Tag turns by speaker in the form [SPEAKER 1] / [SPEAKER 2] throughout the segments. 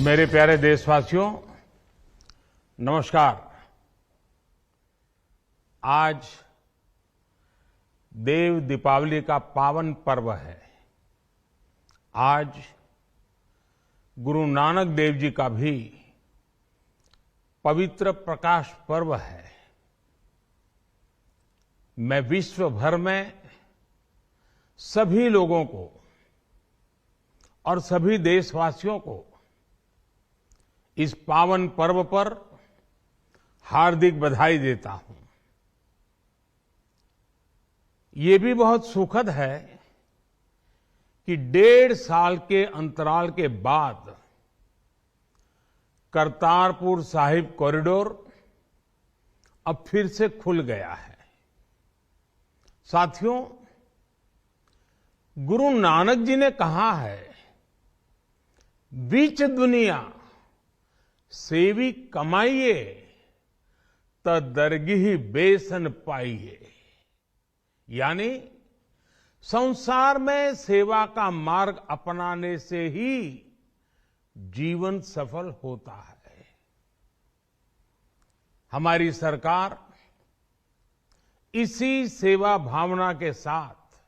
[SPEAKER 1] मेरे प्यारे देशवासियों, नमस्कार। आज देव दीपावली का पावन पर्व है। आज गुरु नानक देव जी का भी पवित्र प्रकाश पर्व है। मैं विश्व भर में सभी लोगों को और सभी देशवासियों को इस पावन पर्व पर हार्दिक बधाई देता हूं। ये भी बहुत सुखद है कि 1.5 साल के अंतराल के बाद करतारपुर साहिब कॉरिडोर अब फिर से खुल गया है। साथियों, गुरु नानक जी ने कहा है, बीच दुनिया सेवी कमाइए त दरगिही बेसन पाइए। यानी संसार में सेवा का मार्ग अपनाने से ही जीवन सफल होता है। हमारी सरकार इसी सेवा भावना के साथ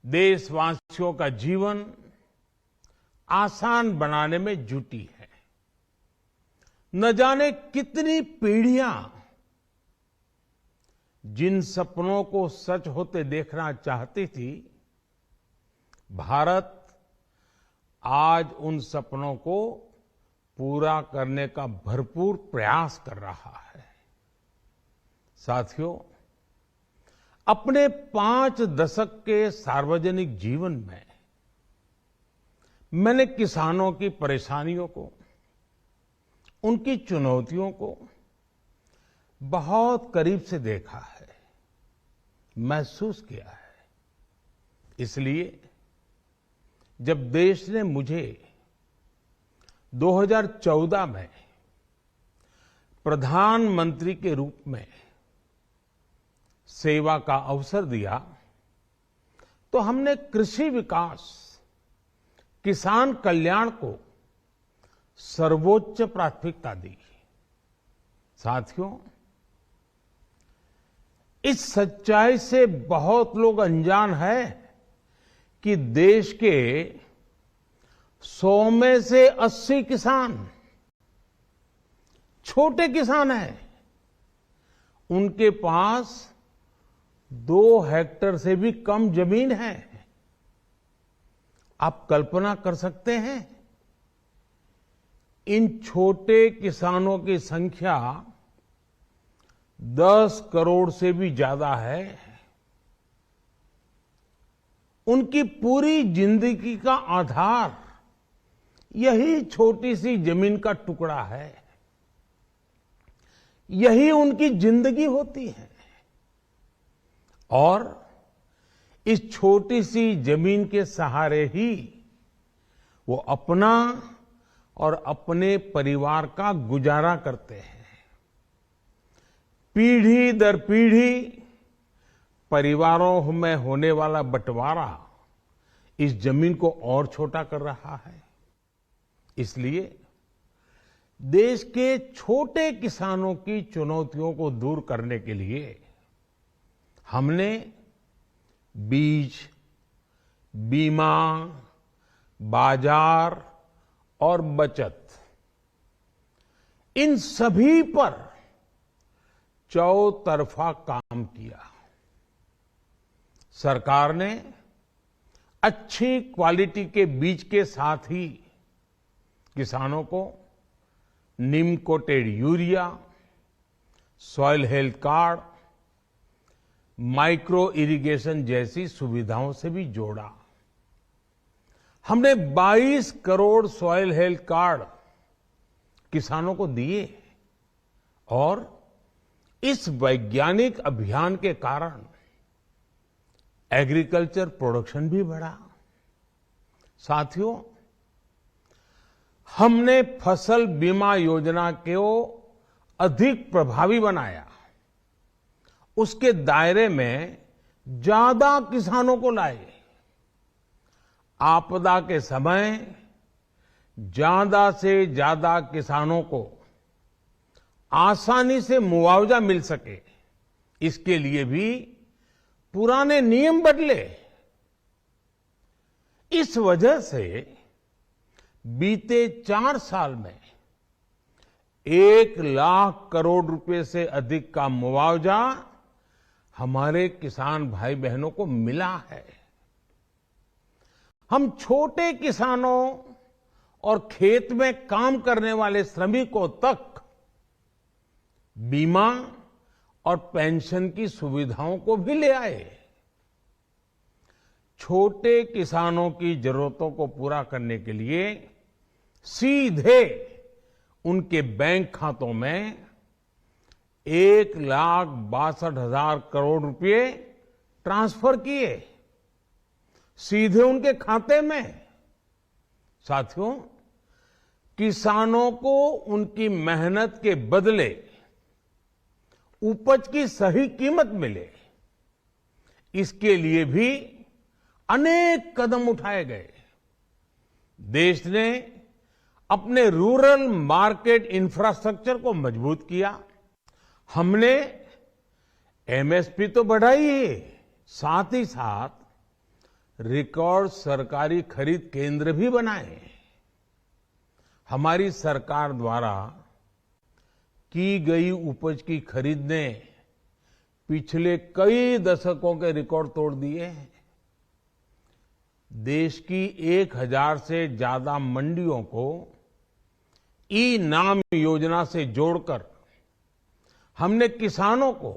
[SPEAKER 1] देशवासियों का जीवन आसान बनाने में जुटी है। न जाने कितनी पीढ़ियां जिन सपनों को सच होते देखना चाहती थी, भारत आज उन सपनों को पूरा करने का भरपूर प्रयास कर रहा है। साथियों, अपने 5 दशक के सार्वजनिक जीवन में मैंने किसानों की परेशानियों को, उनकी चुनौतियों को बहुत करीब से देखा है, महसूस किया है। इसलिए जब देश ने मुझे 2014 में प्रधानमंत्री के रूप में सेवा का अवसर दिया, तो हमने कृषि विकास, किसान कल्याण को सर्वोच्च प्राथमिकता दी। साथियों, इस सच्चाई से बहुत लोग अनजान हैं कि देश के 100 में से 80 किसान छोटे किसान हैं। उनके पास 2 हेक्टेयर से भी कम जमीन है। आप कल्पना कर सकते हैं, इन छोटे किसानों की संख्या 10 करोड़ से भी ज्यादा है। उनकी पूरी जिंदगी का आधार यही छोटी सी जमीन का टुकड़ा है। यही उनकी जिंदगी होती है। और इस छोटी सी जमीन के सहारे ही वो अपना और अपने परिवार का गुजारा करते हैं। पीढ़ी दर पीढ़ी परिवारों में होने वाला बंटवारा इस जमीन को और छोटा कर रहा है। इसलिए देश के छोटे किसानों की चुनौतियों को दूर करने के लिए हमने बीज, बीमा, बाजार और बचत, इन सभी पर चौतरफा काम किया। सरकार ने अच्छी क्वालिटी के बीज के साथ ही किसानों को neem coated urea, soil health card, micro irrigation जैसी सुविधाओं से भी जोड़ा। हमने 22 करोड़ सॉइल हेल्थ कार्ड किसानों को दिए और इस वैज्ञानिक अभियान के कारण एग्रीकल्चर प्रोडक्शन भी बढ़ा। साथियों, हमने फसल बीमा योजना को अधिक प्रभावी बनाया। उसके दायरे में ज्यादा किसानों को लाए। आपदा के समय ज्यादा से ज्यादा किसानों को आसानी से मुआवजा मिल सके, इसके लिए भी पुराने नियम बदले। इस वजह से बीते 4 साल में 1 लाख करोड़ रुपए से अधिक का मुआवजा हमारे किसान भाई बहनों को मिला है। हम छोटे किसानों और खेत में काम करने वाले श्रमिकों तक बीमा और पेंशन की सुविधाओं को भी ले आए। छोटे किसानों की जरूरतों को पूरा करने के लिए सीधे उनके बैंक खातों में 1,62,000 करोड़ रुपए ट्रांसफर किए, सीधे उनके खाते में। साथियों, किसानों को उनकी मेहनत के बदले उपज की सही कीमत मिले, इसके लिए भी अनेक कदम उठाए गए। देश ने अपने रूरल मार्केट इंफ्रास्ट्रक्चर को मजबूत किया। हमने एमएसपी तो बढ़ाई है, साथ ही साथ रिकॉर्ड सरकारी खरीद केंद्र भी बनाए। हमारी सरकार द्वारा की गई उपज की खरीद ने पिछले कई दशकों के रिकॉर्ड तोड़ दिए हैं। देश की 1,000 से ज्यादा मंडियों को ई नाम योजना से जोड़कर हमने किसानों को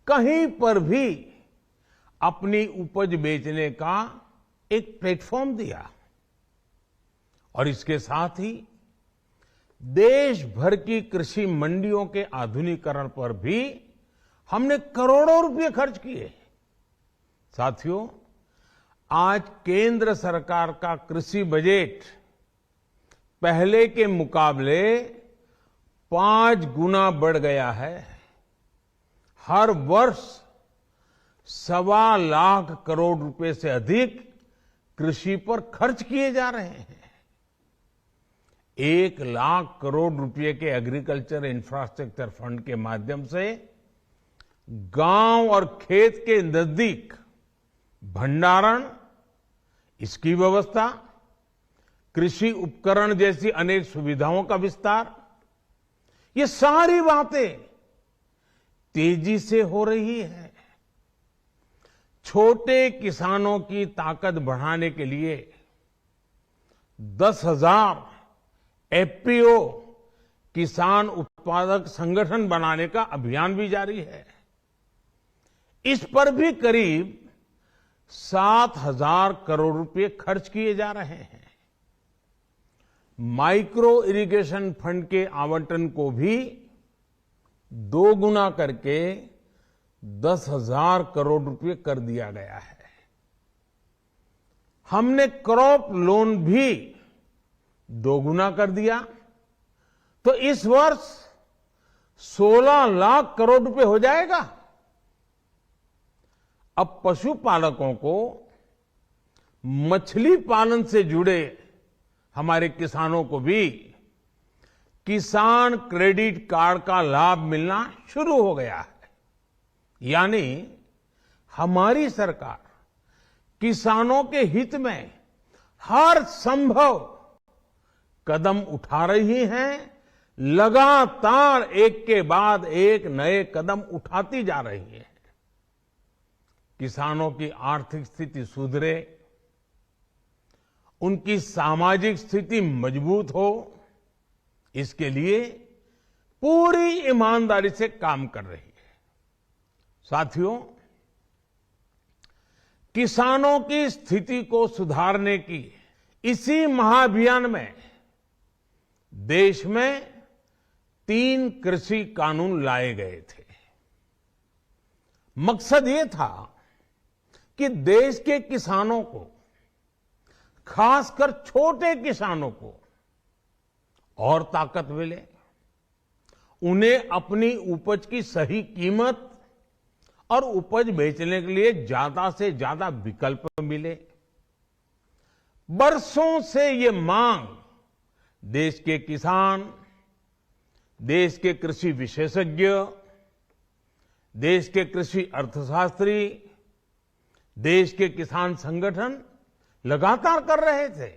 [SPEAKER 1] कहीं पर भी अपनी उपज बेचने का एक प्लेटफॉर्म दिया। और इसके साथ ही देश भर की कृषि मंडियों के आधुनिकीकरण पर भी हमने करोड़ों रुपए खर्च किए। साथियों, आज केंद्र सरकार का कृषि बजट पहले के मुकाबले 5 गुना बढ़ गया है। हर वर्ष 1.25 लाख करोड़ रुपए से अधिक कृषि पर खर्च किए जा रहे हैं। 1 लाख करोड़ रुपए के एग्रीकल्चर इंफ्रास्ट्रक्चर फंड के माध्यम से गांव और खेत के नजदीक भंडारण, इसकी व्यवस्था, कृषि उपकरण जैसी अनेक सुविधाओं का विस्तार, ये सारी बातें तेजी से हो रही है। छोटे किसानों की ताकत बढ़ाने के लिए 10,000 एफपीओ किसान उत्पादक संगठन बनाने का अभियान भी जारी है। इस पर भी करीब 7,000 करोड़ रुपए खर्च किए जा रहे हैं। माइक्रो इरिगेशन फंड के आवंटन को भी 2 गुना करके 10,000 करोड़ रुपए कर दिया गया है। हमने क्रॉप लोन भी 2 गुना कर दिया, तो इस वर्ष 16 लाख करोड़ रुपए हो जाएगा। अब पशुपालकों को मछली पालन से जुड़े हमारे किसानों को भी किसान क्रेडिट कार्ड का लाभ मिलना शुरू हो गया है। यानी हमारी सरकार किसानों के हित में हर संभव कदम उठा रही है, लगातार एक के बाद एक नए कदम उठाती जा रही है। किसानों की आर्थिक स्थिति सुधरे, उनकी सामाजिक स्थिति मजबूत हो, इसके लिए पूरी ईमानदारी से काम कर रही है। साथियों, किसानों की स्थिति को सुधारने की इसी महाअभियान में देश में 3 कृषि कानून लाए गए थे। मकसद ये था कि देश के किसानों को, खासकर छोटे किसानों को और ताकत मिले, उन्हें अपनी उपज की सही कीमत और उपज बेचने के लिए ज्यादा से ज्यादा विकल्प मिले। बरसों से ये मांग देश के किसान, देश के कृषि विशेषज्ञ, देश के कृषि अर्थशास्त्री, देश के किसान संगठन लगातार कर रहे थे।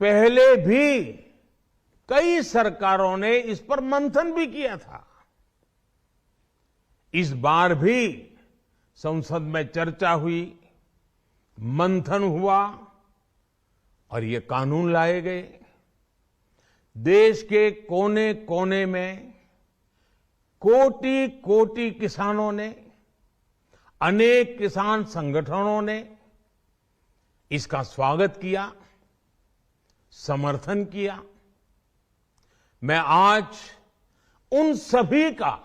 [SPEAKER 1] पहले भी कई सरकारों ने इस पर मंथन भी किया था। इस बार भी संसद में चर्चा हुई, मंथन हुआ और ये कानून लाए गए। देश के कोने कोने में कोटि कोटि किसानों ने, अनेक किसान संगठनों ने इसका स्वागत किया, समर्थन किया। मैं आज उन सभी का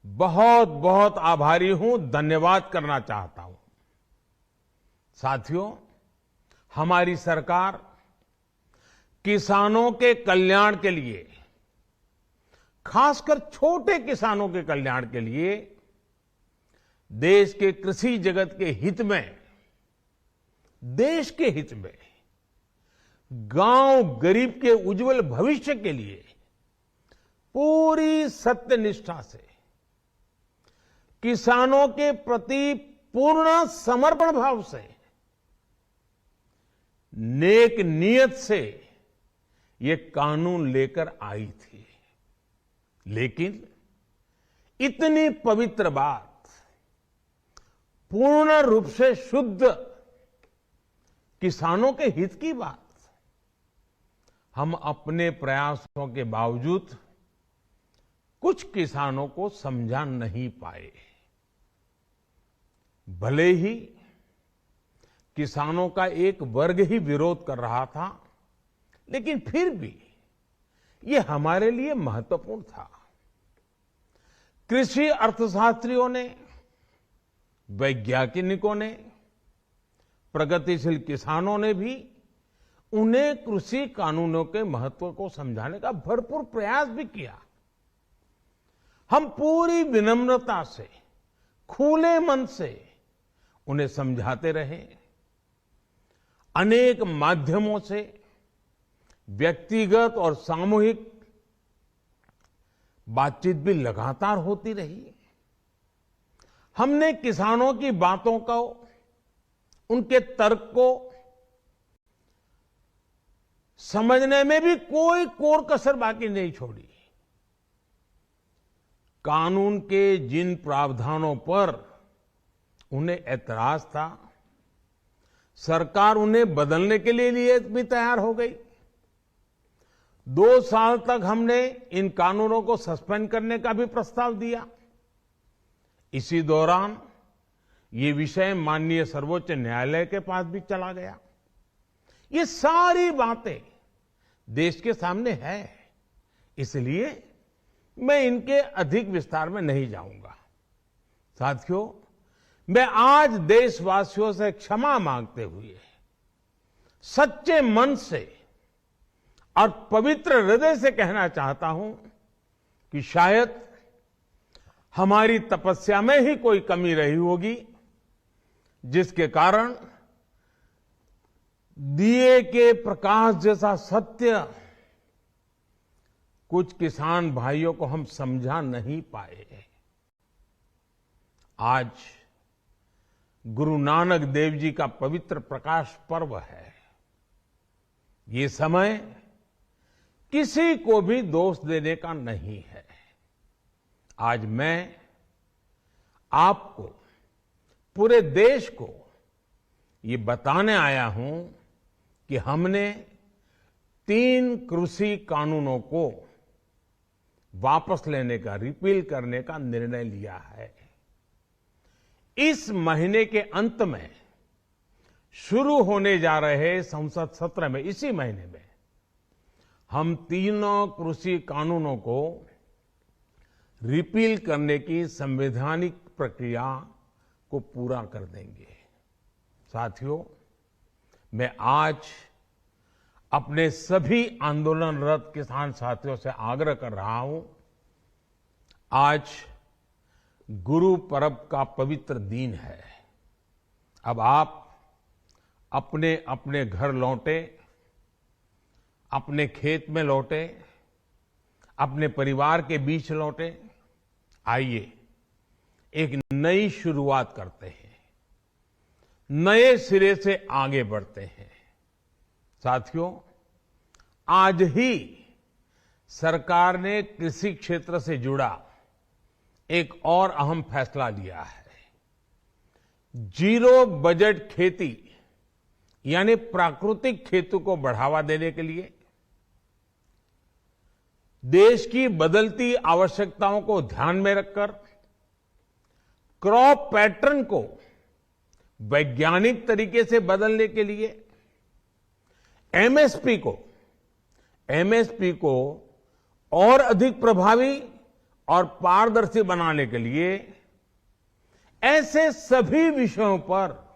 [SPEAKER 1] बहुत बहुत आभारी हूं, धन्यवाद करना चाहता हूं। साथियों, हमारी सरकार किसानों के कल्याण के लिए, खासकर छोटे किसानों के कल्याण के लिए, देश के कृषि जगत के हित में, देश के हित में, गांव गरीब के उज्जवल भविष्य के लिए पूरी सत्यनिष्ठा से, किसानों के प्रति पूर्ण समर्पण भाव से, नेक नियत से ये कानून लेकर आई थी। लेकिन इतनी पवित्र बात, पूर्ण रूप से शुद्ध किसानों के हित की बात, हम अपने प्रयासों के बावजूद कुछ किसानों को समझा नहीं पाए। भले ही किसानों का एक वर्ग ही विरोध कर रहा था, लेकिन फिर भी ये हमारे लिए महत्वपूर्ण था। कृषि अर्थशास्त्रियों ने, वैज्ञानिकों ने, प्रगतिशील किसानों ने भी उन्हें कृषि कानूनों के महत्व को समझाने का भरपूर प्रयास भी किया। हम पूरी विनम्रता से, खुले मन से उन्हें समझाते रहे। अनेक माध्यमों से व्यक्तिगत और सामूहिक बातचीत भी लगातार होती रही। हमने किसानों की बातों को, उनके तर्क को समझने में भी कोई कोर कसर बाकी नहीं छोड़ी। कानून के जिन प्रावधानों पर उन्हें ऐतराज था, सरकार उन्हें बदलने के लिए भी तैयार हो गई। 2 साल तक हमने इन कानूनों को सस्पेंड करने का भी प्रस्ताव दिया। इसी दौरान ये विषय माननीय सर्वोच्च न्यायालय के पास भी चला गया। ये सारी बातें देश के सामने है, इसलिए मैं इनके अधिक विस्तार में नहीं जाऊंगा। साथियों, मैं आज देशवासियों से क्षमा मांगते हुए सच्चे मन से और पवित्र हृदय से कहना चाहता हूं कि शायद हमारी तपस्या में ही कोई कमी रही होगी, जिसके कारण दिए के प्रकाश जैसा सत्य कुछ किसान भाइयों को हम समझा नहीं पाए। आज गुरु नानक देव जी का पवित्र प्रकाश पर्व है। ये समय किसी को भी दोष देने का नहीं है। आज मैं आपको, पूरे देश को ये बताने आया हूं कि हमने 3 कृषि कानूनों को वापस लेने का, रिपील करने का निर्णय लिया है। इस महीने के अंत में शुरू होने जा रहे संसद सत्र में, इसी महीने में, हम 3 कृषि कानूनों को रिपील करने की संवैधानिक प्रक्रिया को पूरा कर देंगे। साथियों, मैं आज अपने सभी आंदोलनरत किसान साथियों से आग्रह कर रहा हूं, आज गुरु पर्व का पवित्र दिन है। अब आप अपने अपने घर लौटें अपने खेत में लौटे, अपने परिवार के बीच लौटे। आइए एक नई शुरुआत करते हैं, नए सिरे से आगे बढ़ते हैं। साथियों, आज ही सरकार ने कृषि क्षेत्र से जुड़ा एक और अहम फैसला लिया है। जीरो बजट खेती यानी प्राकृतिक खेती को बढ़ावा देने के लिए देश की बदलती आवश्यकताओं को ध्यान में रखकर क्रॉप पैटर्न को वैज्ञानिक तरीके से बदलने के लिए एमएसपी को और अधिक प्रभावी और पारदर्शी बनाने के लिए ऐसे सभी विषयों पर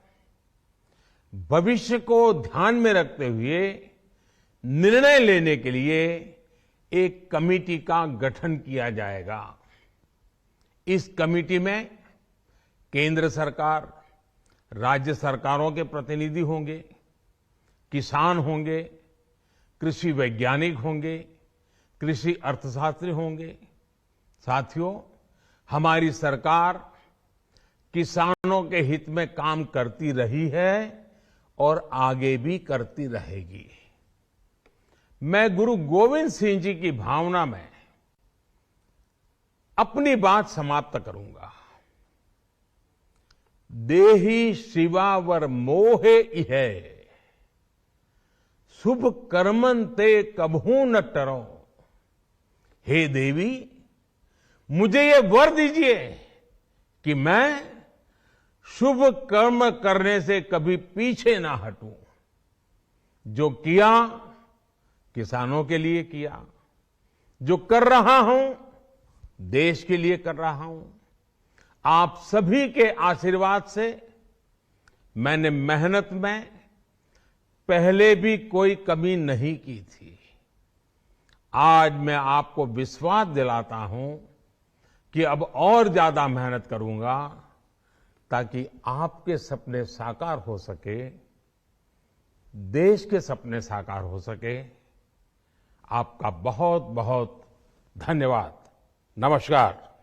[SPEAKER 1] भविष्य को ध्यान में रखते हुए निर्णय लेने के लिए एक कमेटी का गठन किया जाएगा। इस कमेटी में केंद्र सरकार, राज्य सरकारों के प्रतिनिधि होंगे, किसान होंगे, कृषि वैज्ञानिक होंगे, कृषि अर्थशास्त्री होंगे। साथियों, हमारी सरकार किसानों के हित में काम करती रही है और आगे भी करती रहेगी। मैं गुरु गोविंद सिंह जी की भावना में अपनी बात समाप्त करूंगा। देहि शिवावर मोहे इहे, शुभ कर्मन ते कबहू न टरो। हे देवी, मुझे ये वर दीजिए कि मैं शुभ कर्म करने से कभी पीछे ना हटूं। जो किया किसानों के लिए किया, जो कर रहा हूं देश के लिए कर रहा हूं। आप सभी के आशीर्वाद से मैंने मेहनत में पहले भी कोई कमी नहीं की थी। आज मैं आपको विश्वास दिलाता हूं कि अब और ज्यादा मेहनत करूंगा ताकि आपके सपने साकार हो सके, देश के सपने साकार हो सके। आपका बहुत बहुत धन्यवाद। नमस्कार।